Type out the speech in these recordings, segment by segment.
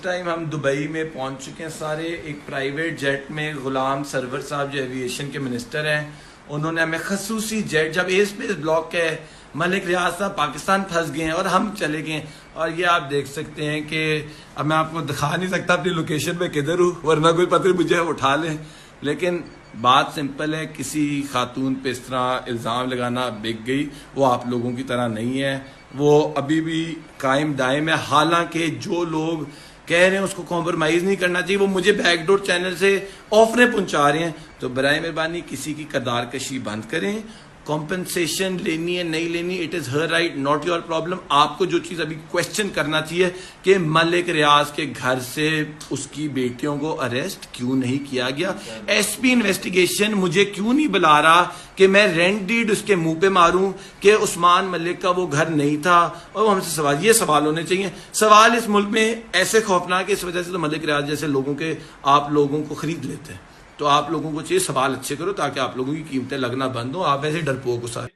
Time हम Dubai में पहुंच चुके हैं सारे। एक प्राइवेट जेट में गुलाम सरवर साहब जो एविएशन के मिनिस्टर हैं, उन्होंने हमें खसूसी जेट, जब एयर स्पेस ब्लॉक है, मलिक रियाज साहब पाकिस्तान फंस गए हैं और हम चले गए। और ये आप देख सकते हैं कि अब मैं आपको दिखा नहीं सकता अपनी लोकेशन पे किधर हूँ, वरना कोई पत्र मुझे उठा लें। लेकिन बात सिंपल है, किसी खातून पे इस तरह इल्ज़ाम लगाना बिक गई, वो आप लोगों की तरह नहीं है, वो अभी भी कायम दायम है। हालांकि जो लोग कह रहे हैं उसको कॉम्प्रोमाइज़ नहीं करना चाहिए, वो मुझे बैकडोर चैनल से ऑफरें पहुंचा रहे हैं, तो बराए मेहरबानी किसी की कदार कशी बंद करें। कॉम्पनसेशन लेनी है नहीं लेनी, it is her right, not your problem. आपको जो चीज़ अभी क्वेश्चन करना चाहिए कि मलिक रियाज के घर से उसकी बेटियों को अरेस्ट क्यों नहीं किया गया, एसपी इन्वेस्टिगेशन मुझे क्यों नहीं बुला रहा कि मैं रेंट डीड उसके मुंह पे मारूं कि उस्मान मलिक का वो घर नहीं था। और हमसे सवाल, ये सवाल होने चाहिए। सवाल इस मुल्क में ऐसे खौफनाक, इस वजह से तो मलिक रियाज जैसे लोगों के आप लोगों को खरीद लेते हैं। तो आप लोगों को चाहिए सवाल अच्छे करो ताकि आप लोगों की कीमतें लगना बंद हो। आप वैसे डरपोक हो सारे।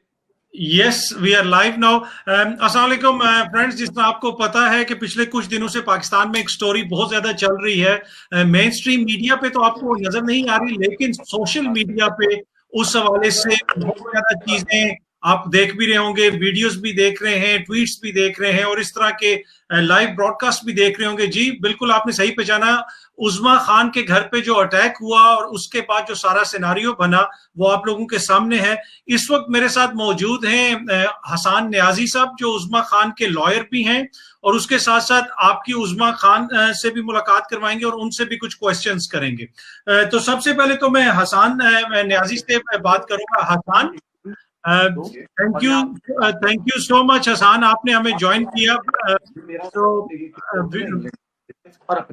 Yes, we are live now. अस्सलाम वालेकुम फ्रेंड्स, जिस तरह आपको पता है कि पिछले कुछ दिनों से पाकिस्तान में एक स्टोरी बहुत ज्यादा चल रही है। मेन स्ट्रीम मीडिया पे तो आपको नजर नहीं आ रही, लेकिन सोशल मीडिया पे उस हवाले से बहुत ज्यादा चीजें आप देख भी रहे होंगे, वीडियोस भी देख रहे हैं, ट्वीट्स भी देख रहे हैं और इस तरह के लाइव ब्रॉडकास्ट भी देख रहे होंगे। जी बिल्कुल, आपने सही पहचाना। उज़्मा खान के घर पे जो अटैक हुआ और उसके बाद जो सारा सिनारियो बना वो आप लोगों के सामने है। इस वक्त मेरे साथ मौजूद हैं हसान नियाजी साहब, जो उज़्मा खान के लॉयर भी हैं, और उसके साथ साथ आपकी उज़्मा खान से भी मुलाकात करवाएंगे और उनसे भी कुछ क्वेश्चंस करेंगे। तो सबसे पहले तो मैं हसान नियाजी से बात करूंगा। Hassan, thank you so much Hassan, आपने हमें ज्वाइन किया। तो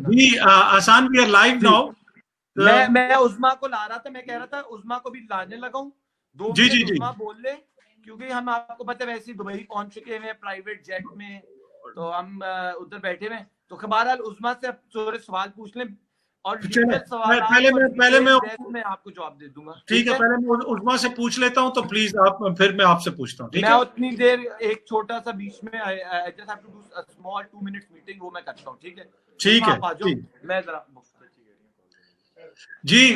जी Hassan, we are live now. मैं उज़्मा को ला रहा था, मैं कह रहा था उज़्मा को भी लाने लगा हूं। 2 जी जी मिनट जी उज़्मा बोल ले, क्योंकि हम आपको पता है वैसे ही दुबई पहुंच चुके हैं प्राइवेट जेट में, तो हम उधर बैठे हुए। तो बहरहाल उज़्मा से थोड़े सवाल पूछ लें और लीगल सवाल पहले मैं आपको जवाब दे दूंगा। ठीक है, पहले मैं उज़्मा से पूछ लेता हूं, तो प्लीज आप, फिर मैं आपसे पूछता हूं। ठीक है, मैं उतनी देर एक छोटा सा बीच में I just have to do a small 2 minutes meeting, वो मैं करता हूं। ठीक है, ठीक है, मैं जरा जी।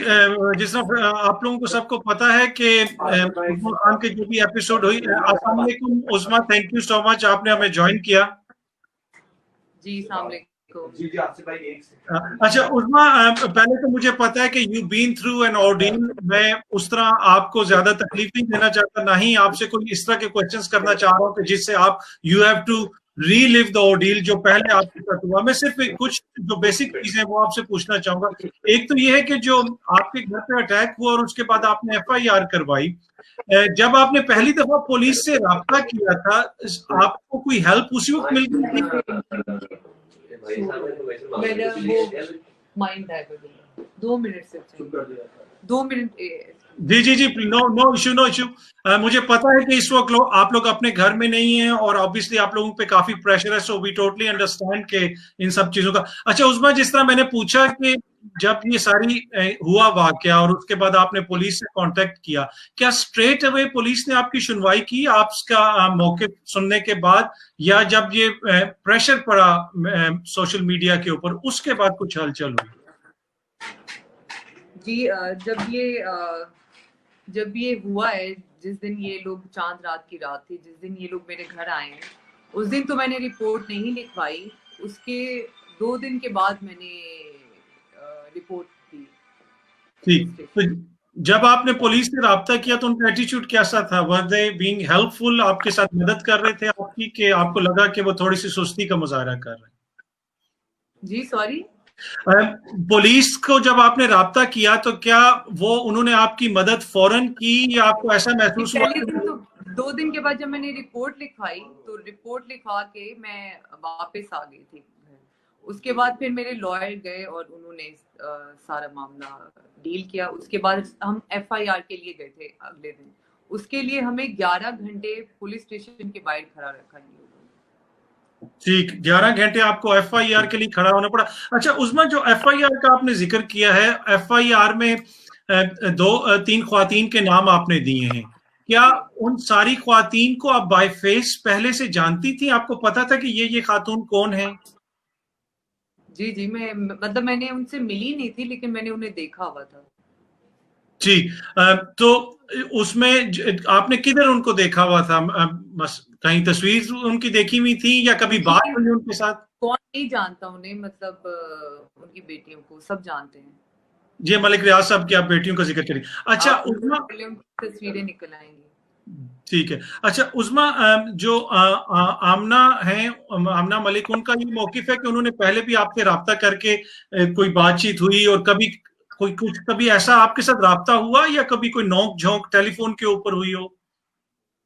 जिस तरह आप लोगों को सबको पता है कि उज़्मा खान के जो भी एपिसोड हुई। अस्सलाम वालेकुम उज़्मा, थैंक यू सो मच, आपने हमें ज्वाइन किया। जी अस्सलाम वालेकुम। जी जी, आपसे भाई एक अच्छा उज़्मा, पहले तो मुझे पता है कि यू बीन थ्रू एन ऑर्डीन। मैं उस तरह आपको ज्यादा तकलीफ नहीं देना चाहता, ना ही आपसे कोई इस तरह के क्वेश्चंस करना चाह रहा हूँ कि जिससे आप you have to relive the ordeal जो पहले आपके साथ हुआ। मैं सिर्फ कुछ जो बेसिक चीजें वो आपसे पूछना चाहूंगा। एक तो ये है कि जो आपके घर पे अटैक हुआ और उसके बाद आपने FIR करवाई, जब आपने पहली दफा पुलिस से राब्ता किया था, आपको कोई हेल्प उसी वक्त मिल गई थी? मैंने वो माइंड डाइवर्ट 2 मिनट से 2 मिनट। जी जी जी, नो इशू, नो इशू। मुझे पता है कि इस वक्त आप लोग अपने घर में नहीं हैं और ऑब्वियसली आप लोगों पे काफी प्रेशर है, सो वी टोटली अंडरस्टैंड के इन सब चीजों का। अच्छा उज़्मा, जिस तरह मैंने पूछा कि जब ये सारी हुआ वाकया और उसके बाद आपने पुलिस से कांटेक्ट किया, क्या स्ट्रेट अवे पुलिस ने आपकी सुनवाई की आपका मौके सुनने के बाद, या जब ये प्रेशर पड़ा सोशल मीडिया के ऊपर उसके बाद कुछ हलचल हुई? जी जब ये हुआ है, जिस दिन ये लोग, चांद रात की रात थी जिस दिन ये लोग मेरे घर आए हैं, उस दिन तो मैंने रिपोर्ट नहीं लिखवाई। उसके 2 दिन के बाद मैंने रिपोर्ट दी। ठीक, तो जब आपने पुलिस से राब्ता किया तो उनका एटीट्यूड कैसा था? वर दे बीइंग हेल्पफुल, आपके साथ मदद कर रहे थे आपकी, कि आपको लगा कि वो थोड़ी सी सुस्ती का मुजाहरा कर रहे हैं? जी सॉरी, पुलिस को जब आपने राब्ता किया तो क्या वो उन्होंने आपकी मदद फौरन की, या आपको ऐसा महसूस हुआ? पहले दिन तो 2 दिन के बाद जब मैंने रिपोर्ट लिखवाई, तो रिपोर्ट लिखवा के मैं वापस आ गई थी। उसके बाद फिर मेरे लॉयर गए और उन्होंने सारा मामला डील किया। उसके बाद हम FIR के लिए गए थे अगले दिन। उसके लिए हमें 11 घंटे पुलिस स्टेशन के बाहर खड़ा रखा गया। ठीक, 11 घंटे आपको FIR के लिए खड़ा होना पड़ा। अच्छा उज़्मा, जो FIR का आपने जिक्र किया है, FIR में 2-3 ख्वातीन के नाम आपने दिए हैं, क्या उन सारी ख्वातीन को आप बाय फेस पहले से जानती थी? आपको पता था कि ये खातून कौन है? जी जी, मैं मतलब मैंने उनसे मिली नहीं थी, लेकिन मैंने उन्हें देखा हुआ था। जी। तो उसमें आपने किधर उनको देखा हुआ था? बस कहीं तस्वीर उनकी देखी हुई थी या कभी बात उनकी हुई उनके साथ? कौन नहीं जानता उन्हें, मतलब उनकी बेटियों को सब जानते हैं। जी, मलिक रियाज साहब की आप बेटियों का जिक्र करिए। अच्छा आप गूगल उस्मा, कर लें, उनकी तस्वीरें निकल आएंगी। ठीक है। अच्छा उस्मा, जो आमना है, आमना मलिक, उनका ये मौकिफ है कि उन्होंने पहले भी आपसे राब्ता करके कोई बातचीत हुई, और कभी कोई कुछ कभी ऐसा आपके साथ राब्ता हुआ या कभी कोई नोक झोंक टेलीफोन के ऊपर हुई हो?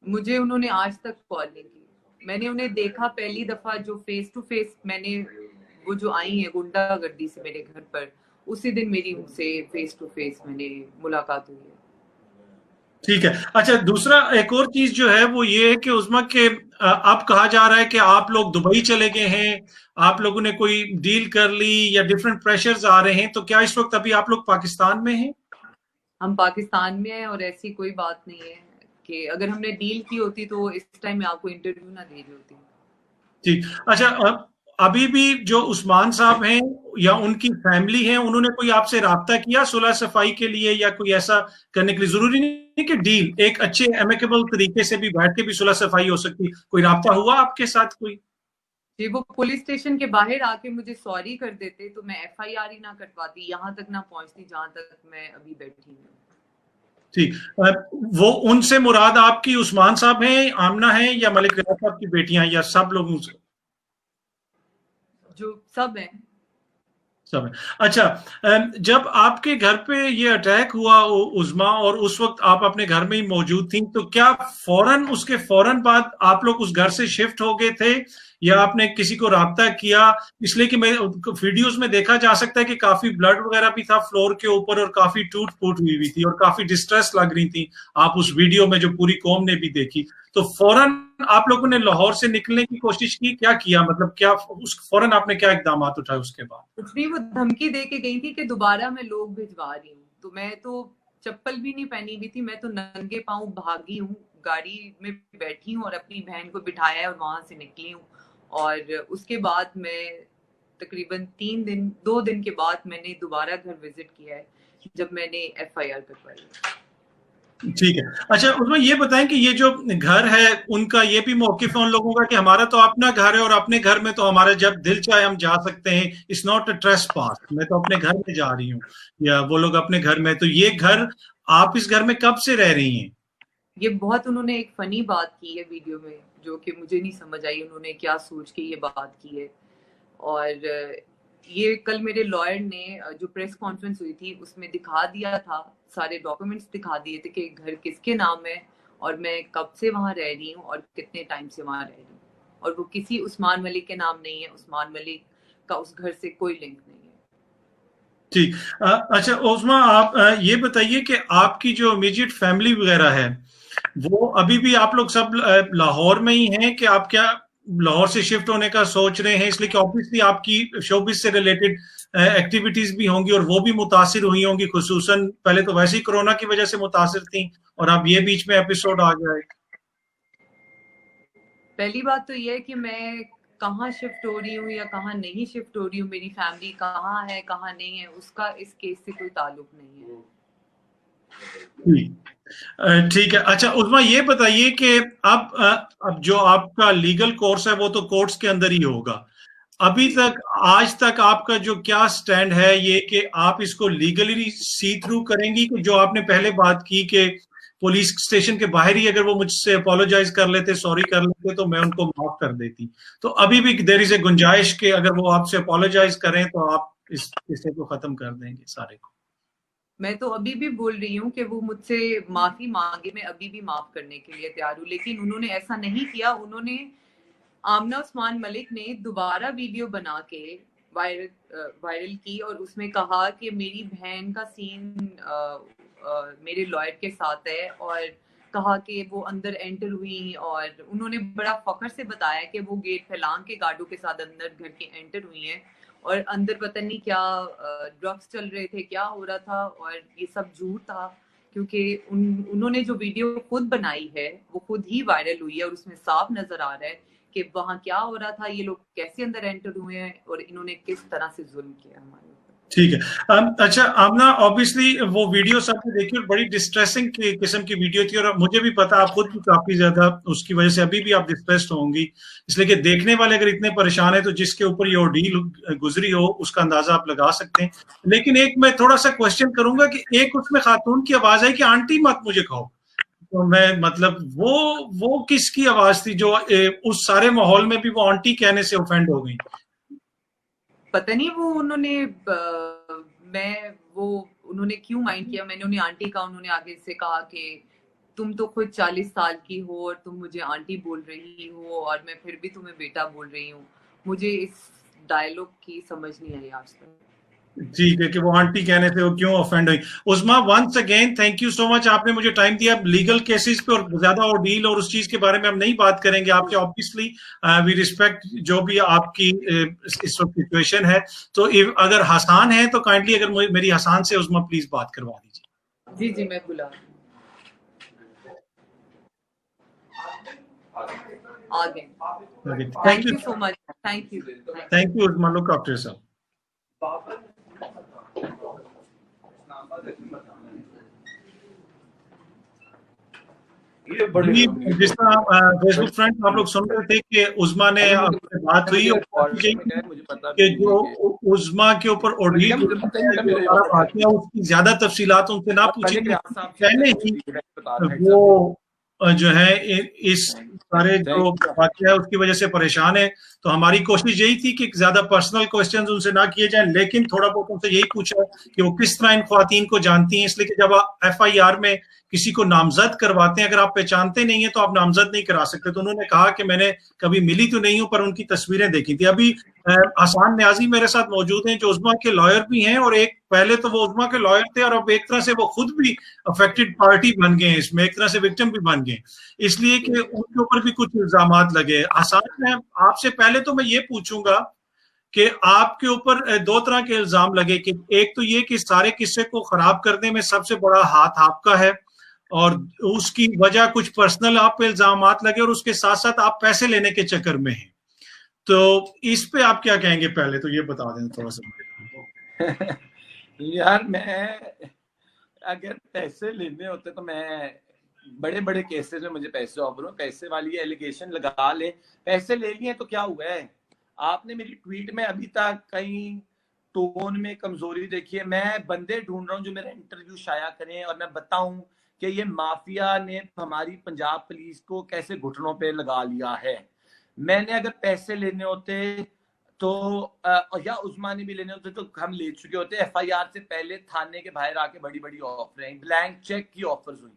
मुझे उन्होंने आज तक कॉल नहीं की। मैंने उन्हें देखा पहली दफा जो फेस टू फेस, मैंने वो जो आई है गुंडागर्दी से मेरे घर पर, उसी दिन मेरी उनसे फेस टू फेस मैंने मुलाकात हुई है। ठीक है। अच्छा दूसरा एक और चीज जो है वो ये है कि उस्मा के अब कहा जा रहा है कि आप लोग दुबई चले गए हैं, आप लोगों ने कोई डील कर ली या डिफरेंट प्रेशर्स आ रहे हैं, तो क्या इस वक्त अभी आप लोग पाकिस्तान में हैं? हम पाकिस्तान में हैं और ऐसी कोई बात नहीं है कि अगर हमने डील की होती तो इस टाइम में आपको इंटरव्यू ना दे रही होती। ठीक। अच्छा अभी भी जो उस्मान साहब हैं या उनकी फैमिली है, उन्होंने कोई आपसे राब्ता किया सुलह सफाई के लिए या कोई ऐसा करने के लिए? जरूरी नहीं कि डील, एक अच्छे एमिकेबल तरीके से भी बैठ के भी सुलह सफाई हो सकती, कोई राब्ता हुआ आपके साथ कोई? जी, वो पुलिस स्टेशन के बाहर आके मुझे सॉरी कर देते तो मैं एफआईआर ही ना कटवाती, यहाँ तक ना पहुंचती जहां तक मैं अभी बैठी हूँ। ठीक। वो उनसे मुराद आपकी उस्मान साहब हैं, आमना है, या मलिक रियाज साहब की बेटियां, या सब लोगों से? जो सब है। सब है। अच्छा जब आपके घर पे ये अटैक हुआ उज़मा, और उस वक्त आप अपने घर में ही मौजूद थी, तो क्या फौरन उसके फौरन बाद आप लोग उस घर से शिफ्ट हो गए थे या आपने किसी को राब्ता किया? इसलिए कि मैं वीडियोस में देखा जा सकता है कि काफी ब्लड वगैरह भी था फ्लोर के ऊपर और काफी टूट फूट हुई हुई थी और काफी डिस्ट्रेस लग रही थी आप उस वीडियो में, जो पूरी कौम ने भी देखी। तो फौरन आप लोगों ने लाहौर से निकलने की कोशिश की, क्या किया, मतलब क्या उस फौरन आपने क्या इकदाम उठाए उसके बाद? कुछ नहीं, वो धमकी दे के गई थी कि दोबारा मैं लोग भिजवा रही हूँ, तो मैं तो चप्पल भी नहीं पहनी हुई थी, मैं तो नंगे पाँव भागी हूँ, गाड़ी में बैठी हूँ और अपनी बहन को बिठाया है और वहां से निकली हूँ। और उसके बाद मैं तकरीबन 2 दिन के बाद मैंने दोबारा घर विजिट किया है, जब मैंने एफआईआर करवाई। ठीक है। अच्छा उसमें ये बताएं कि ये जो घर है उनका ये भी मौकिफ है उन लोगों का कि हमारा तो अपना घर है और अपने घर में तो हमारा जब दिल चाहे हम जा सकते हैं, इट्स नॉट अ ट्रेसपास, मैं तो अपने घर में जा रही हूँ, या वो लोग अपने घर में, तो ये घर, आप इस घर में कब से रह रही हैं? ये बहुत उन्होंने एक फनी बात की है वीडियो में, जो कि मुझे नहीं समझ आई उन्होंने क्या सोच के ये बात की है। और ये कल मेरे लॉयर ने जो प्रेस कॉन्फ्रेंस हुई थी उसमें दिखा दिया था, सारे डॉक्यूमेंट्स दिखा दिए थे कि घर किसके नाम है और मैं कब से वहां रह रही हूँ और कितने टाइम से वहां रह रही हूँ। और वो किसी उस्मान मलिक के नाम नहीं है, उस्मान मलिक का उस घर से कोई लिंक नहीं है। ठीक। अच्छा उस्मा, आप ये बताइए कि आपकी जो इमीडिएट फैमिली वगैरह है वो अभी भी आप लोग सब लाहौर में ही हैं, कि आप क्या लाहौर से शिफ्ट होने का सोच रहे हैं? इसलिए कि ऑब्वियसली आपकी शोबिस से रिलेटेड एक्टिविटीज भी होंगी और वो भी मुतासिर हुई होंगी, खुसूसन पहले तो वैसे ही कोरोना की वजह से मुतासिर थी और अब ये बीच में एपिसोड आ गया है। पहली बात तो ये है कि मैं कहाँ शिफ्ट हो रही हूँ या कहाँ नहीं शिफ्ट हो रही हूँ, मेरी फैमिली कहाँ है कहाँ नहीं है, उसका इस केस से कोई ताल्लुक नहीं है। ठीक है। अच्छा उस्मा ये बताइए कि अब जो आपका लीगल कोर्स है वो तो कोर्ट्स के अंदर ही होगा, अभी तक आज तक आपका जो क्या स्टैंड है, ये कि आप इसको लीगली सी थ्रू करेंगी, कि जो आपने पहले बात की कि पुलिस स्टेशन के बाहर ही अगर वो मुझसे अपोलोजाइज कर लेते, सॉरी कर लेते, तो मैं उनको माफ कर देती, तो अभी भी देयर इज ए गुंजाइश कि अगर वो आपसे अपोलोजाइज करें तो आप इस किस्से को खत्म कर देंगे सारे को? मैं तो अभी भी बोल रही हूँ कि वो मुझसे माफी मांगे, मैं अभी भी माफ करने के लिए तैयार हूँ, लेकिन उन्होंने ऐसा नहीं किया। उन्होंने, आमना उस्मान मलिक ने दोबारा वीडियो बना के वायरल की और उसमें कहा कि मेरी बहन का सीन मेरे लॉयर के साथ है, और कहा कि वो अंदर एंटर हुई और उन्होंने बड़ा फख्र से बताया कि वो गेट फैलांग के गार्डों के साथ अंदर घर के एंटर हुई हैं और अंदर पता नहीं क्या ड्रग्स चल रहे थे, क्या हो रहा था, और ये सब झूठ था, क्योंकि उन्होंने जो वीडियो खुद बनाई है वो खुद ही वायरल हुई है और उसमें साफ नजर आ रहा है कि वहां क्या हो रहा था, ये लोग कैसे अंदर एंटर हुए हैं और इन्होंने किस तरह से जुल्म किया हमारे ऊपर। ठीक है। अच्छा आमना, ऑब्वियसली वो वीडियो आपने देखी और बड़ी डिस्ट्रेसिंग किस्म की वीडियो थी, और मुझे भी पता आप खुद भी काफी ज्यादा उसकी वजह से अभी भी आप डिस्ट्रेस्ड होंगी, इसलिए कि देखने वाले अगर इतने परेशान है तो जिसके ऊपर ये ऑर्डील गुजरी हो उसका अंदाजा आप लगा सकते हैं। लेकिन एक मैं थोड़ा सा क्वेश्चन करूंगा कि एक उसमें खातून की आवाज आई कि आंटी मत मुझे कहो, तो मैं मतलब वो किसकी आवाज थी जो उस सारे माहौल में भी वो आंटी कहने से ऑफेंड हो गई? पता नहीं वो उन्होंने उन्होंने क्यों माइंड किया। मैंने उन्हें आंटी कहा, उन्होंने आगे से कहा कि तुम तो खुद 40 साल की हो और तुम मुझे आंटी बोल रही हो और मैं फिर भी तुम्हें बेटा बोल रही हूँ। मुझे इस डायलॉग की समझ नहीं आई आज तक। ठीक है कि वो आंटी कहने से वो क्यों ऑफेंड हुई। Uzma, once again thank you so much, आपने मुझे टाइम दिया। लीगल केसेस पे और ज्यादा ऑर्डील और उस चीज के बारे में हम नहीं बात करेंगे आपके, ऑब्वियसली वी रिस्पेक्ट जो भी आपकी इस वक्त सिचुएशन है। तो अगर हसान है तो काइंडली अगर मेरी हसान से उस्मा प्लीज बात करवा दीजिए। जी जी मैं बुला आ गए। Thank you so much. Thank you Uzma, look after yourself. जिस तरह फेसबुक फ्रेंड आप लोग सुन रहे थे कि उस्मा ने बात हुई कि जो उस्मा के ऊपर ऑर्डील उसकी ज्यादा तफसीलात उनसे ना पूछी, पहले ही वो जो है इस सारे जो वाकया है उसकी वजह से परेशान है। तो हमारी कोशिश यही थी कि ज्यादा पर्सनल क्वेश्चंस उनसे ना किए जाएं, लेकिन थोड़ा बहुत उनसे यही पूछा कि वो किस तरह इन ख्वातीन को जानती हैं, इसलिए कि जब आप FIR में किसी को नामजद करवाते हैं, अगर आप पहचानते नहीं है तो आप नामजद नहीं करा सकते। तो उन्होंने कहा कि मैंने कभी मिली तो नहीं हूं पर उनकी तस्वीरें देखी थी। अभी हसान न्याजी मेरे साथ मौजूद हैं जो उस्मा के लॉयर भी हैं, और एक पहले तो वो उस्मा के लॉयर थे और अब एक तरह से वो खुद भी अफेक्टेड पार्टी बन गए हैं, इसमें एक तरह से विक्टिम भी बन गए, इसलिए कि उनके ऊपर भी कुछ इल्जामात लगे। हसान, मैं आपसे पहले तो मैं ये पूछूंगा कि आपके ऊपर दो तरह के इल्जाम लगे कि एक तो ये कि सारे किस्से को खराब करने में सबसे बड़ा हाथ आपका है और उसकी वजह कुछ पर्सनल आप पे इल्जामात लगे, और उसके साथ साथ आप पैसे लेने के चक्कर में हैं। तो इस पे आप क्या कहेंगे? पहले तो ये बता दें थोड़ा सा। यार मैं अगर पैसे लेने होते तो मैं बड़े बड़े केसेस में मुझे पैसे ऑफर हो, पैसे वाली एलिगेशन लगा ले, पैसे ले लिए तो क्या हुआ है। आपने मेरी ट्वीट में अभी तक कहीं टोन में कमजोरी देखी है। मैं बंदे ढूंढ रहा हूँ जो मेरा इंटरव्यू शाया करें और मैं बताऊं कि ये माफिया ने हमारी पंजाब पुलिस को कैसे घुटनों पे लगा लिया है। मैंने अगर पैसे लेने होते तो या उस्मा ने भी लेने होते तो हम ले चुके होते। FIR से पहले थाने के बाहर आके बड़ी बड़ी ऑफरें, ब्लैंक चेक की ऑफर्स हुई।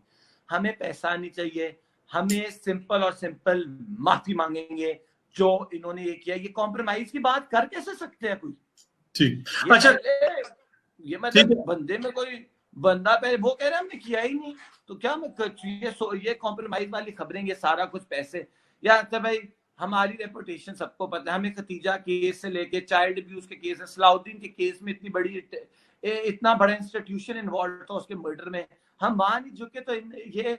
हमें पैसा नहीं चाहिए, हमें सिंपल और सिंपल माफी मांगेंगे जो इन्होंने ये किया। ये कॉम्प्रोमाइज की बात कर कैसे सकते हैं कोई? ठीक, अच्छा ये मतलब बंदे में कोई बंदा पहले वो कह रहा है हमने किया ही नहीं, तो क्या मैं ये कॉम्प्रोमाइज वाली खबरें, ये सारा कुछ पैसे। या तो भाई हमारी रेपुटेशन सबको पता है, हमें खतीजा केस से लेके चाइल्ड अब्यूज के केस, सलाउद्दीन के केस में इतना बड़ा इंस्टीट्यूशन इन्वॉल्व था उसके मर्डर में, हम मान ही झुके। तो ये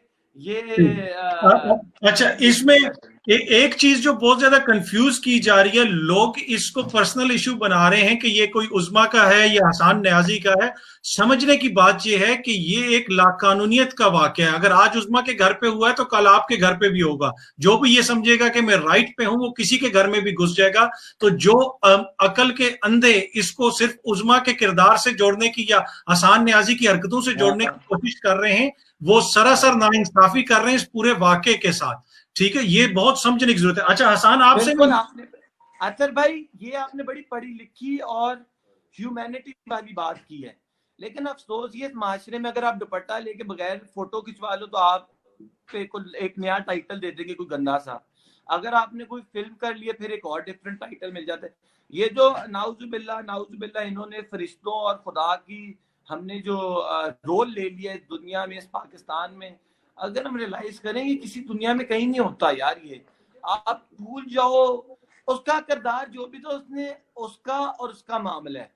अच्छा, इसमें एक चीज जो बहुत ज्यादा कंफ्यूज की जा रही है, लोग इसको पर्सनल इशू बना रहे हैं कि ये कोई उस्मा का है या हसान न्याजी का है। समझने की बात ये है कि ये एक लाकानूनियत का वाकया है। अगर आज उस्मा के घर पे हुआ है तो कल आपके घर पे भी होगा। जो भी ये समझेगा कि मैं राइट पे हूं वो किसी के घर में भी घुस जाएगा। तो जो अकल के अंधे इसको सिर्फ उस्मा के किरदार से जोड़ने की या हसान न्याजी की हरकतों से जोड़ने की कोशिश कर रहे हैं, वो सरासर नाइंसाफी कर रहे हैं इस पूरे वाकये के साथ। ठीक है, ये बहुत समझने की जरूरत है। अच्छा हसान, आपसे अतर भाई, ये आपने बड़ी पढ़ी लिखी और ह्यूमैनिटी वाली बात की है, लेकिन अफसोस ये माशरे में अगर आप दुपट्टा लेके बगैर फोटो खिंचवा लो तो आप पे एक नया टाइटल दे देंगे कोई गंदा सा। अगर आपने कोई फिल्म कर लिया फिर एक और डिफरेंट टाइटल मिल जाता है। ये जो नाउजुबिल्ला इन्होंने फरिश्तों और खुदा की हमने जो रोल ले लिया है दुनिया में, इस पाकिस्तान में, अगर हम रियलाइज करेंगे किसी दुनिया में कहीं नहीं होता यार। ये आप भूल जाओ उसका किरदार जो भी, तो उसने उसका और उसका मामला है।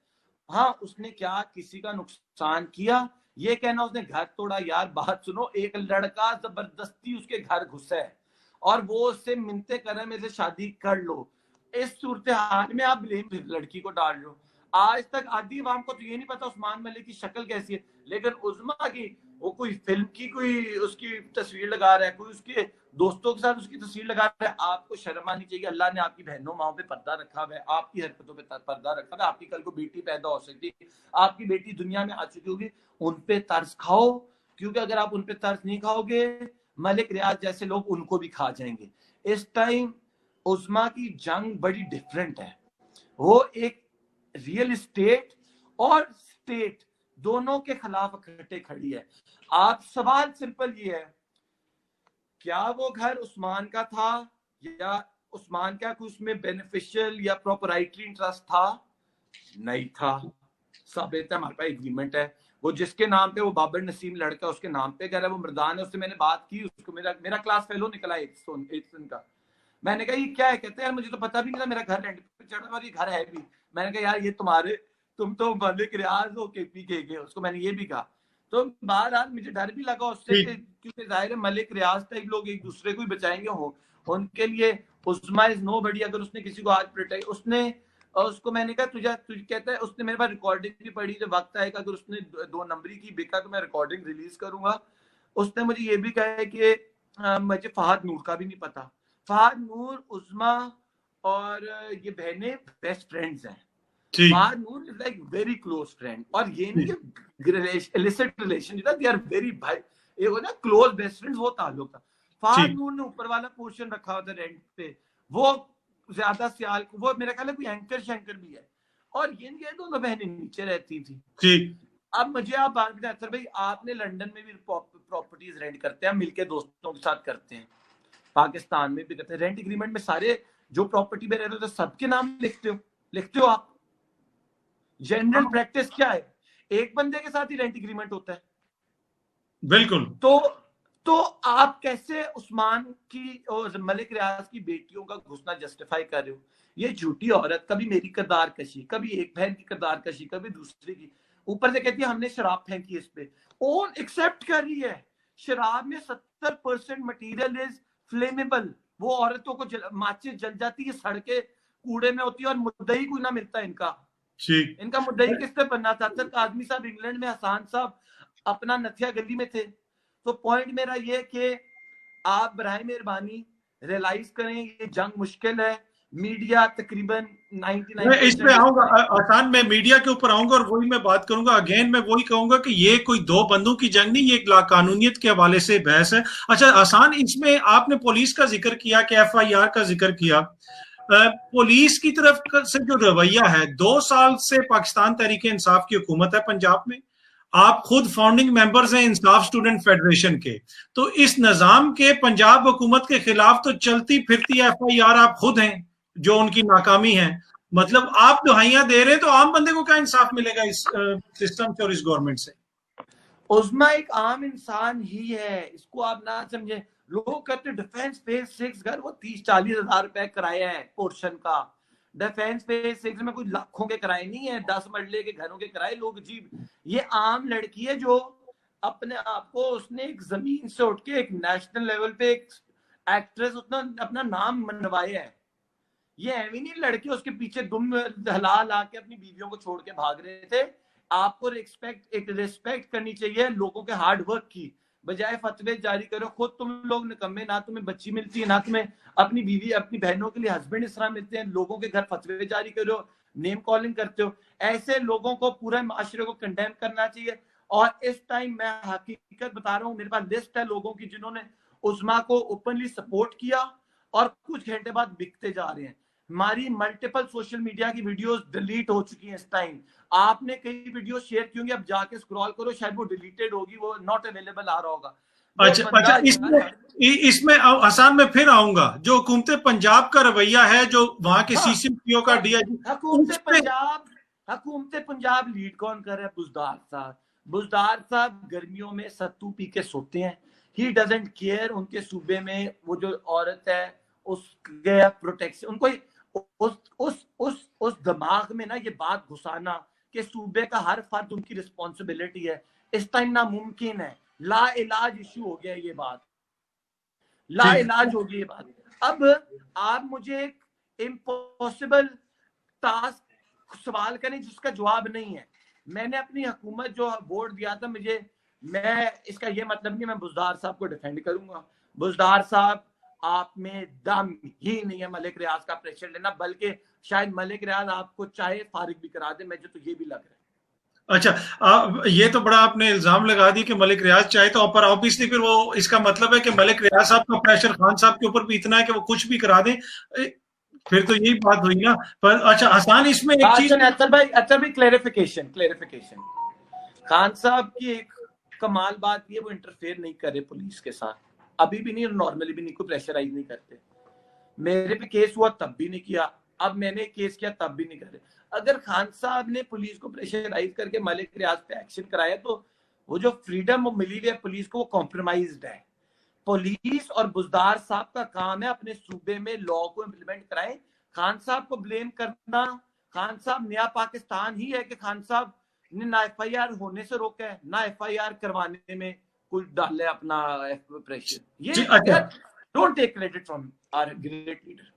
हाँ, उसने क्या किसी का नुकसान किया, ये कहना उसने घर तोड़ा, यार बात सुनो, एक लड़का जबरदस्ती उसके घर घुसा है और वो उससे मिन्नतें कर रहे हैं मेरे से शादी कर लो। इस सूरत हाल में आप ब्लेम लड़की को डाल रहे हो। आज तक आधी अवाम को तो ये नहीं पता उस्मान मलिक की शक्ल कैसी है, लेकिन उज़मा की वो कोई फिल्म की कोई उसकी तस्वीर लगा रहा है, कोई उसके दोस्तों के साथ उसकी तस्वीर लगा रहा है। आपको शर्म आनी चाहिए। अल्लाह ने आपकी बहनों माओ पे पर्दा रखा हुआ है, आपकी हरकतों पे पर्दा रखा हुआ है। आपकी कल को बेटी पैदा हो सकती है, आपकी बेटी दुनिया में आ चुकी होगी। उन पे तर्स खाओ, क्योंकि अगर आप उन पे तर्स नहीं खाओगे, मलिक रियाज जैसे लोग उनको भी खा जाएंगे। इस टाइम उज़मा की जंग बड़ी डिफरेंट है। वो एक रियल एस्टेट और स्टेट दोनों के खिलाफ इकट्ठे खड़ी है। आप सवाल सिंपल ये है, क्या वो घर उस्मान का था या उस्मान का कुछ में बेनिफिशियल या प्रोपराइटरी इंटरेस्ट था? नहीं था। साबित है, हमारे पास एग्रीमेंट है। वो जिसके नाम पे वो बाबर नसीम लड़का उसके नाम पे घर है, वो मर्दान है, उससे मैंने बात की। उसको मेरा क्लास फेलो निकला 8 का। मैंने कहा ये क्या है? कहते हैं मुझे तो पता भी नहीं था, मेरा घर रेंट पे चढ़ा और ये घर है भी। मैंने कहा यार ये तुम तो मलिक रियाज हो केपी के। उसको मैंने ये भी कहा। तो बहरहाल मुझे डर भी लगा उससे, क्योंकि जाहिर है मलिक रियाज टाइप लोग एक दूसरे को ही बचाएंगे हो, उनके लिए उस्मा इज नो बड़ी। अगर उसने किसी को आज प्रोटेक्ट उसको मैंने कहा तुझे कहता है, उसने मेरे पास रिकॉर्डिंग भी पड़ी, जब वक्त आएगा अगर उसने 2 नंबरी की बिका तो मैं रिकॉर्डिंग रिलीज करूंगा। उसने मुझे ये भी कहा है कि मुझे फहद नूर का भी नहीं पता। फहद नूर उस्मा और ये बहनें बेस्ट फ्रेंड्स हैं। Fahad Noor is like very close friend, और ये नहीं कि illicit relation, they are very भाई, ये हो ना क्लोज बेस्ट फ्रेंड्स, वो ताल्लुक था। फहद नूर ने ऊपर वाला पोर्शन रखा होता रेंट पे, वो ज्यादा सियाल, वो मेरा ख्याल है कोई एंकर शंकर भी है, और ये दोनों बहनें नीचे रहती थी। अब मुझे आप बात बताएं सर भाई, आपने लंदन में भी प्रॉपर्टीज रेंट करते हैं, मिलके दोस्तों के साथ करते हैं, पाकिस्तान में भी करते हैं। रेंट एग्रीमेंट में सारे जो प्रॉपर्टी में रह रहे हो सबके नाम लिखते हो आप। जनरल प्रैक्टिस क्या है? एक बंदे के साथ ही रेंट एग्रीमेंट होता है। बिल्कुल। तो आप कैसे उस्मान की और मलिक रियाज की बेटियों का घुसना जस्टिफाई कर रहे हो? ये झूठी औरत कभी मेरी किरदार कशी, कभी एक बहन की किरदार कशी, कभी दूसरे की, ऊपर से कहती है हमने शराब फेंकी इस पे। ओन एक्सेप्ट कर रही है शराब में 70% मटेरियल इज फ्लेमेबल। वो औरतों को माचिस जल जाती है, सड़कें कूड़े में होती है, और मुद्दई कोई ना मिलता इनका मुद्दई किससे बनना था? सर आदमी साहब इंग्लैंड में, हसान साहब अपना नथिया गली में थे। तो पॉइंट मेरा ये कि आप बराए मेहरबानी रियलाइज करें ये जंग मुश्किल है। मीडिया तकरीबन 99 मैं इस पे आऊंगा आसान, मैं मीडिया के ऊपर आऊंगा और वही मैं बात करूंगा। अगेन मैं वही कहूंगा कि ये कोई 2 बंदों की जंग नहीं, ये एक लाकानूनियत के हवाले से बहस है। अच्छा आसान, इसमें आपने पुलिस का जिक्र किया कि FIR का जिक्र किया। पुलिस की तरफ से जो रवैया है, 2 साल से पाकिस्तान तहरीक इंसाफ की हुकूमत है पंजाब में, आप खुद फाउंडिंग मेंबर्स हैं इंसाफ स्टूडेंट फेडरेशन के, तो इस निजाम के पंजाब हुकूमत के खिलाफ तो चलती फिरती FIR आप खुद हैं जो उनकी नाकामी है। मतलब आप दुहाइयां दे रहे हैं, तो आम बंदे को क्या इंसाफ मिलेगा इस सिस्टम से और इस गवर्नमेंट से? उस्मा एक आम इंसान ही है, इसको आप ना समझे। लोग कहते डिफेंस फेज 6 घर वो 30-40 हजार रुपए किराया है पोर्शन का। डिफेंस फेज 6 में कोई लाखों के किराए नहीं है, 10 मरले के घरों के किराए लोग अजीब। ये आम लड़की है जो अपने आप को, उसने एक जमीन से उठ के एक नेशनल लेवल पे एक एक्ट्रेस उसने अपना नाम मनवाया है। ये ऐवी नहीं लड़के उसके पीछे दुम हला के अपनी बीवियों को छोड़ के भाग रहे थे। आपको रिस्पेक्ट करनी चाहिए लोगों के हार्ड वर्क की, बजाय फतवे जारी करो। खुद तुम लोग निकम्मे, ना तुम्हें बच्ची मिलती है, ना तुम्हें अपनी बीवी अपनी बहनों के लिए हस्बैंड इस तरह मिलते हैं, लोगों के घर फतवे जारी करो, नेम कॉलिंग करते हो। ऐसे लोगों को पूरे माशरे को कंडेम करना चाहिए। और इस टाइम मैं हकीकत बता रहा हूँ, मेरे पास लिस्ट है लोगों की जिन्होंने उस्मा को ओपनली सपोर्ट किया और कुछ घंटे बाद बिकते जा रहे हैं। हमारी मल्टीपल सोशल मीडिया की वीडियोस डिलीट हो चुकी हैं इस टाइम। आपने कई वीडियो शेयर की होंगी, अब जाके स्क्रॉल करो, शायद वो डिलीटेड होगी, वो नॉट अवेलेबल आ रहा होगा। अच्छा इसमें आसान में फिर आऊंगा, जो हुकूमत पंजाब का रवैया है, जो वहां के CCPO का DIG, हुकूमत पंजाब लीड कौन कर रहा है? बुजदार साहब गर्मियों में सत्तू पी के सोते हैं। He doesn't care. उनके सूबे में वो जो औरत है उसके प्रोटेक्शन, उनको उस दिमाग में ना ये बात घुसाना कि सूबे का हर फर्द उनकी रिस्पॉन्सिबिलिटी है, इस टाइम नामुमकिन है। ला इलाज इशू हो गया ये बात। लाइलाज होगी ये बात। अब आप मुझे एक इम्पॉसिबल टास्क सवाल करें जिसका जवाब नहीं है। मैंने अपनी हुकूमत जो वोट दिया था मुझे, मैं इसका ये मतलब नहीं मैं बुज़दार साहब को डिफेंड करूंगा। बुज़दार साहब आप में दम ही नहीं है मलिक रियाज का प्रेशर लेना, बल्कि शायद मलिक रियाज आपको चाहे फारिग भी करा दे, मुझे तो ये भी लग रहा है। अच्छा, ये तो बड़ा आपने इल्जाम लगा दी कि मलिक रियाज चाहे तो, पर ऑब्वियसली फिर वो इसका मतलब है कि मलिक रियाज साहब का प्रेशर खान साहब के ऊपर भी इतना है कि वो कुछ भी करा दें, फिर तो यही बात हुई ना। पर अच्छा हसन, इसमें एक चीज अच्छा भाई क्लेरिफिकेशन खान साहब की एक कमाल बात ये, वो इंटरफेयर नहीं करे पुलिस के साथ, अभी भी नहीं और नॉर्मली भी नहीं, कोई प्रेशराइज नहीं करते। मेरे पे केस हुआ तब भी नहीं किया, अब मैंने केस किया तब भी नहीं करे। अगर खान साहब ने पुलिस को प्रेशराइज करके मलिक रियाज पे एक्शन कराया तो वो जो फ्रीडम वो मिली हुई है पुलिस को, वो कॉम्प्रोमाइज्ड है। पुलिस और बुज़दार साहब का काम है अपने सूबे में लॉ को इम्प्लीमेंट कराएं। खान साहब को ब्लेम करना, खान साहब नया पाकिस्तान ही है कि खान साहब ने ना FIR होने से रोका है ना FIR करवाने में कुछ डाले अपना प्रेशर। ये don't take credit from our great leader.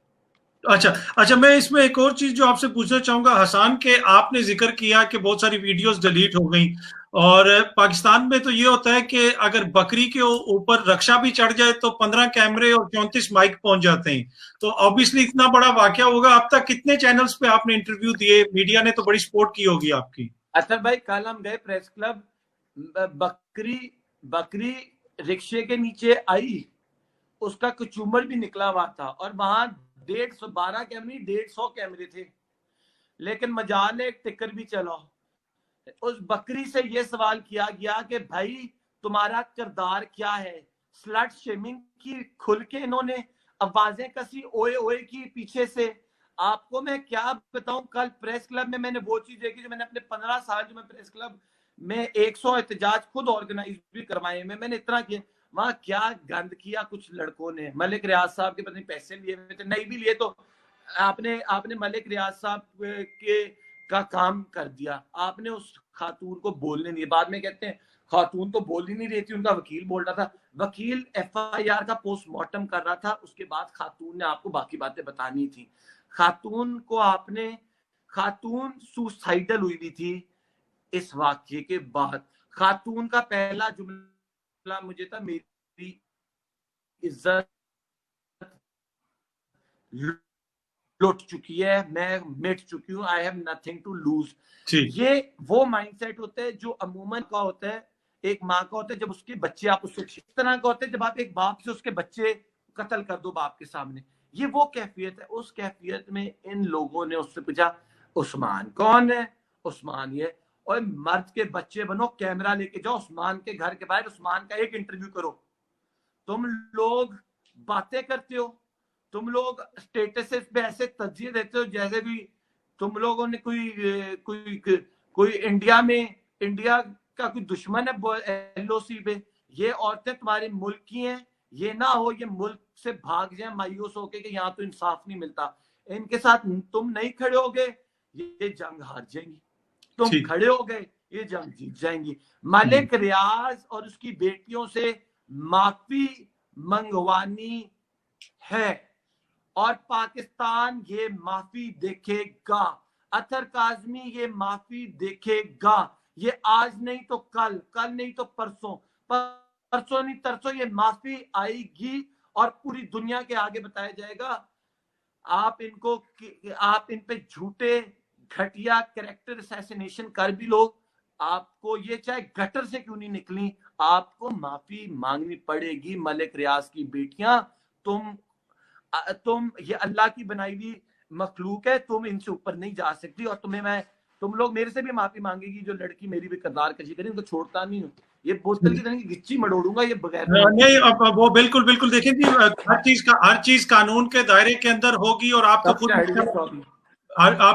अच्छा, मैं इसमें एक और चीज जो आपसे पूछना चाहूंगा हसन, के आपने जिक्र किया कि बहुत सारी वीडियोस डिलीट हो गई, और पाकिस्तान में तो ये होता है कि अगर बकरी के ऊपर रक्षा भी चढ़ जाए तो 15 कैमरे और 34 माइक पहुंच जाते हैं। तो ऑब्वियसली इतना बड़ा वाकया होगा। अब तक कितने चैनल्स पे आपने इंटरव्यू दिए? मीडिया ने तो बड़ी सपोर्ट की होगी आपकी। अच्छा भाई, कल हम गए प्रेस क्लब, बकरी रिक्शे के नीचे आई, उसका कचूमर भी निकला हुआ था, और वहां 112 कैमरे 150 कैमरे थे, लेकिन मजाल एक टिकर भी चला। उस बकरी से यह सवाल किया गया कि भाई तुम्हारा किरदार क्या है। स्लट शेमिंग की खुल के इन्होंने आवाजें कसी ओए ओए की पीछे से। आपको मैं क्या बताऊं, कल प्रेस क्लब में मैंने वो चीज देखी जो मैंने अपने 15 साल जो मैं प्रेस क्लब में 100 एहतजाज खुद ऑर्गेनाइज भी करवाए में, मैंने इतना किया। वहां क्या गंद किया कुछ लड़कों ने, मलिक रियाज साहब के पता नहीं पैसे लिए हुए थे, नहीं भी लिए तो आपने मलिक रियाज साहब के का काम कर दिया। आपने उस खातून को बोलने नहीं, बाद में कहते हैं खातून तो बोल ही नहीं रही थी, उनका वकील बोल रहा था। वकील FIR का पोस्टमार्टम कर रहा था, उसके बाद खातून ने आपको बाकी बातें बतानी थी। खातून सुसाइडल हुई भी थी इस वाक्य के बाद। खातून का पहला जुमला मुझे था, मेरी इज्जत लुट चुकी है, मैं मिट चुकी हूँ, I have nothing to lose. ये वो माइंडसेट होता है जो अमूमन का होता है, एक माँ का होता है जब उसके बच्चे आप उससे, इस तरह का होता है जब आप एक बाप से उसके बच्चे कत्ल कर दो बाप के सामने। ये वो कैफियत है। उस कैफियत में इन लोगों ने उससे पूछा उस्मान कौन है? उस्मान ये। और मर्द के बच्चे बनो, कैमरा लेके जाओ उस्मान के घर के बाहर, उस्मान का एक इंटरव्यू करो। तुम लोग बातें करते हो, तुम लोग स्टेटस पे ऐसे तर्जीह देते हो जैसे भी तुम लोगों ने कोई इंडिया का कोई दुश्मन है LOC पे। ये औरतें तुम्हारे मुल्क की हैं, ये ना हो ये मुल्क से भाग जाए मायूस होके कि यहाँ तो इंसाफ नहीं मिलता। इनके साथ तुम नहीं खड़े हो गए, ये जंग हार जाएंगी। तुम खड़े हो गए, ये जंग जीत जाएंगी। मलिक रियाज और उसकी बेटियों से माफी मंगवानी है और पाकिस्तान ये माफी देखेगा। अतर काजमी ये माफी देखेगा। ये आज नहीं तो कल नहीं तो परसों नहीं तरसों ये माफी आएगी और पूरी दुनिया के आगे बताया जाएगा। आप इन पे झूठे घटिया कैरेक्टर असैसिनेशन कर भी लो, आपको ये चाहे गटर से क्यों नहीं निकली, आपको माफी मांगनी पड़ेगी। मलिक रियाज की बेटियां, तुम ये अल्लाह की बनाई हुई मखलूक है, तुम इनसे ऊपर नहीं जा सकती। और तुम लोग मेरे से भी माफी मांगेगी जो लड़की मेरी भी किरदार कशी करी, उनको छोड़ता नहीं हूँ। ये बोतल की तरह की गिच्ची मड़ोड़ूंगा ये बगैर नहीं। अब वो बिल्कुल देखें कि हर चीज कानून के दायरे के अंदर होगी। और आप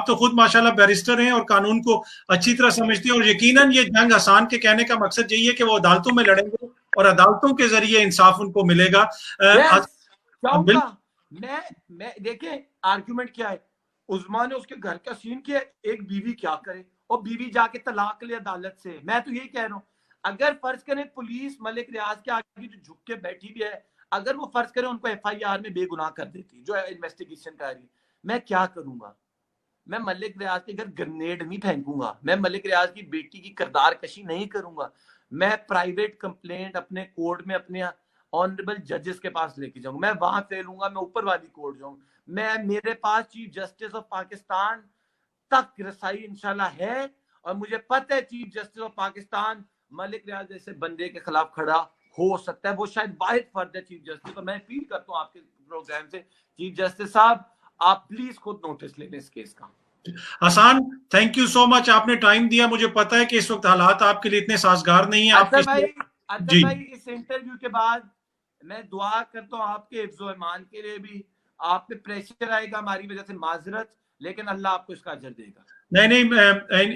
तो खुद माशाल्लाह बैरिस्टर हैं और कानून को अच्छी तरह समझते हैं। और यकीनन ये जंग हसन के कहने का मकसद यही है कि वो अदालतों में लड़ेंगे और अदालतों के जरिए इंसाफ उनको मिलेगा। मैं देखें आर्गुमेंट क्या है। उस्मान ने उसके घर का सीन किया, एक बीवी क्या करे, और बीवी जाके तलाक ले अदालत से। मैं तो यही कह रहा हूँ, अगर फर्ज करें पुलिस मलिक रियाज के आगे जो झुक के बैठी भी है, अगर वो फर्ज करें उनको FIR में बेगुनाह कर देती, जो इन्वेस्टिगेशन कर रही, मैं क्या करूंगा? मैं मलिक रियाज के घर ग्रेनेड नहीं फेंकूंगा, मैं मलिक रियाज की बेटी की किरदार कशी नहीं करूंगा, मैं प्राइवेट कंप्लेंट अपने कोर्ट में अपने ऑनरेबल जजेस के पास लेके जाऊंगा, मैं वहां फैलूंगा, मैं ऊपर वाली कोर्ट जाऊंगा, मैं मेरे पास चीफ जस्टिस ऑफ पाकिस्तान तक रसाई इंशाल्लाह है, और मुझे पता है chief justice of Pakistan Malik Riaz जैसे बंदे के खिलाफ खड़ा हो सकता है, वो शायद वाहिद फर्द है चीफ जस्टिस। तो मैं अपील करता हूँ आपके प्रोग्राम से, चीफ जस्टिस साहब आप प्लीज खुद नोटिस ले लें इस केस का। Hasan, thank you so much, आपने टाइम दिया। मुझे पता है कि इस वक्त हालात आपके लिए इतने साजगार नहीं है। अदर भाई इस इंटरव्यू के बाद मैं दुआ करता हूँ आपके हिफ्ज़ो ईमान के लिए भी, आप पे प्रेशर आएगा हमारी वजह से, माजरत, लेकिन अल्लाह आपको इसका अजर देगा। नहीं,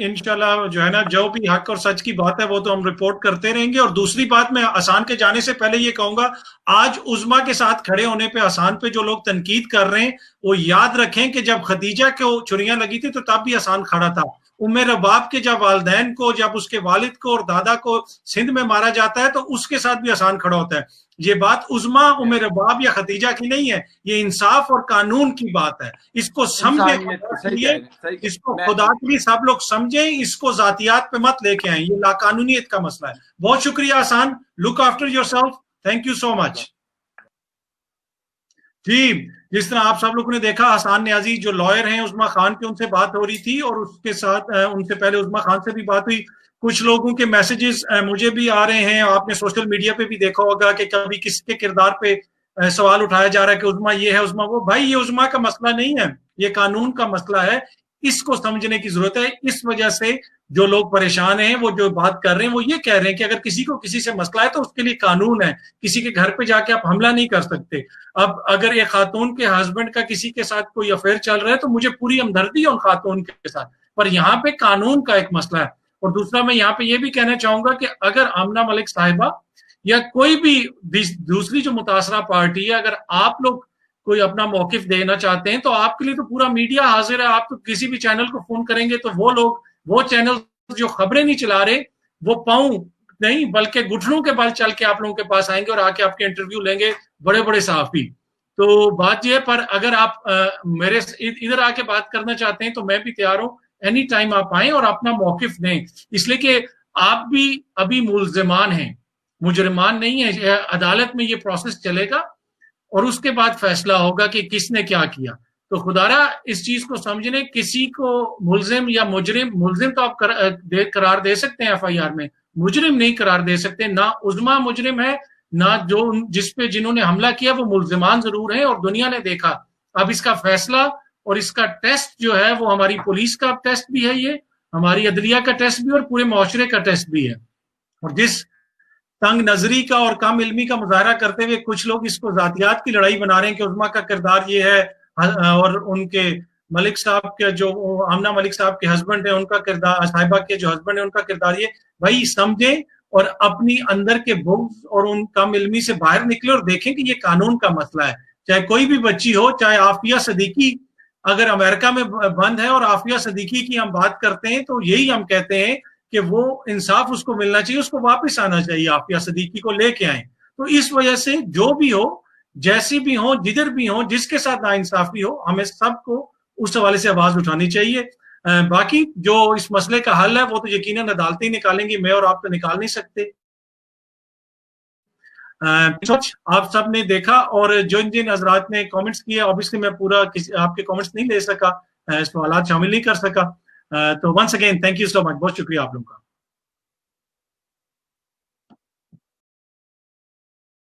इंशाल्लाह जो है ना, जो भी हक और सच की बात है वो तो हम रिपोर्ट करते रहेंगे। और दूसरी बात, मैं हसन के जाने से पहले ये कहूंगा, आज उज़मा के साथ खड़े होने पे, हसन पे जो लोग तनकीद कर रहे हैं, वो याद रखें कि जब खदीजा को छुरियां लगी थी तो तब भी हसन खड़ा था। उम्मे रबाब के जब वालिदैन को, जब उसके वालिद को और दादा को सिंध में मारा जाता है तो उसके साथ भी हसन खड़ा होता है। ये बात उज़मा, उम्मे रबाब या खदीजा की नहीं है, ये इंसाफ और कानून की बात है। इसको समझे, इसको खुदा के लिए सब लोग समझें, इसको जातियात पे मत लेके आए, ये लाकानूनियत का मसला है। बहुत शुक्रिया Hasan, look after yourself, thank you so much जी। जिस तरह आप सब लोगों ने देखा, हसन न्याजी जो लॉयर हैं उज़मा खान के, उनसे बात हो रही थी, और उसके साथ उनसे पहले उज़मा खान से भी बात हुई। कुछ लोगों के मैसेजेस मुझे भी आ रहे हैं, आपने सोशल मीडिया पे भी देखा होगा कि कभी किसके किरदार पे सवाल उठाया जा रहा है कि उज़मा ये है, उज़मा वो। भाई, ये उज़मा का मसला नहीं है, ये कानून का मसला है, इसको समझने की जरूरत है। इस वजह से जो लोग परेशान हैं, वो जो बात कर रहे हैं, वो ये कह रहे हैं कि अगर किसी को किसी से मसला है तो उसके लिए कानून है, किसी के घर पे जाके आप हमला नहीं कर सकते। अब अगर ये खातून के हस्बैंड का किसी के साथ कोई अफेयर चल रहा है तो मुझे पूरी हमदर्दी है उन खातून के साथ, पर यहाँ पे कानून का एक मसला है। और दूसरा, मैं यहाँ पे ये भी कहना चाहूंगा कि अगर आमना मलिक साहिबा या कोई भी दूसरी जो मुतासरा पार्टी है, अगर आप लोग कोई अपना मौकिफ देना चाहते हैं तो आपके लिए तो पूरा मीडिया हाजिर है। आप तो किसी भी चैनल को फोन करेंगे तो वो लोग, वो चैनल जो खबरें नहीं चला रहे, वो पाँव नहीं बल्कि घुटनों के बल चल के आप लोगों के पास आएंगे और आके आपके इंटरव्यू लेंगे, बड़े बड़े सहाफी। तो बात यह, पर अगर आप मेरे इधर आके बात करना चाहते हैं तो मैं भी तैयार हूं, एनी टाइम आप आए और अपना मौकिफ दें, इसलिए कि आप भी अभी मुल्जिमान हैं, मुजरिमान नहीं है। अदालत में ये प्रोसेस चलेगा और उसके बाद फैसला होगा कि किसने क्या किया। तो खुदारा इस चीज को समझने, किसी को मुल्जिम या मुजरिम, मुल्जिम तो आप करार दे सकते हैं FIR में, मुजरिम नहीं करार दे सकते। ना उज़मा मुजरिम है, ना जो जिसपे जिन्होंने हमला किया वो मुल्जिमान जरूर है, और दुनिया ने देखा। अब इसका फैसला और इसका टेस्ट जो है वो हमारी पुलिस का टेस्ट भी है, ये हमारी अदलिया का टेस्ट भी, और पूरे मुआशरे का टेस्ट भी है। और जिस तंग नजरी का और कम इल्मी का मुजाहरा करते हुए कुछ लोग इसको जातियात की लड़ाई बना रहे हैं कि उज़मा का किरदार ये है, और उनके मलिक साहब के, जो आमना मलिक साहब के हस्बैंड है, उनका किरदार, साहिबा के जो हस्बैंड है उनका किरदार ये। भाई समझें और अपनी अंदर के बुग़्ज़ और उन कम इल्मी से बाहर निकले और देखें कि ये कानून का मसला है। चाहे कोई भी बच्ची हो, चाहे आफिया सदीकी अगर अमेरिका में बंद है और आफिया सदीकी की हम बात करते हैं तो यही हम कहते हैं कि वो इंसाफ उसको मिलना चाहिए, उसको वापस आना चाहिए, आफिया सदीकी को लेके आए। तो इस वजह से जो भी हो, जैसी भी हो, जिधर भी हो, जिसके साथ नाइंसाफी हो, हमें सबको उस हवाले से आवाज उठानी चाहिए। बाकी जो इस मसले का हल है वो तो यकीनन अदालतें ही निकालेंगी, मैं और आप तो निकाल नहीं सकते। आप सब ने देखा, और जिन जिन हजरात ने कमेंट्स किए, ऑब्वियसली मैं पूरा आपके कमेंट्स नहीं ले सका, सवाल शामिल नहीं कर सका। तो once again thank you so much, बहुत शुक्रिया आप लोगों का।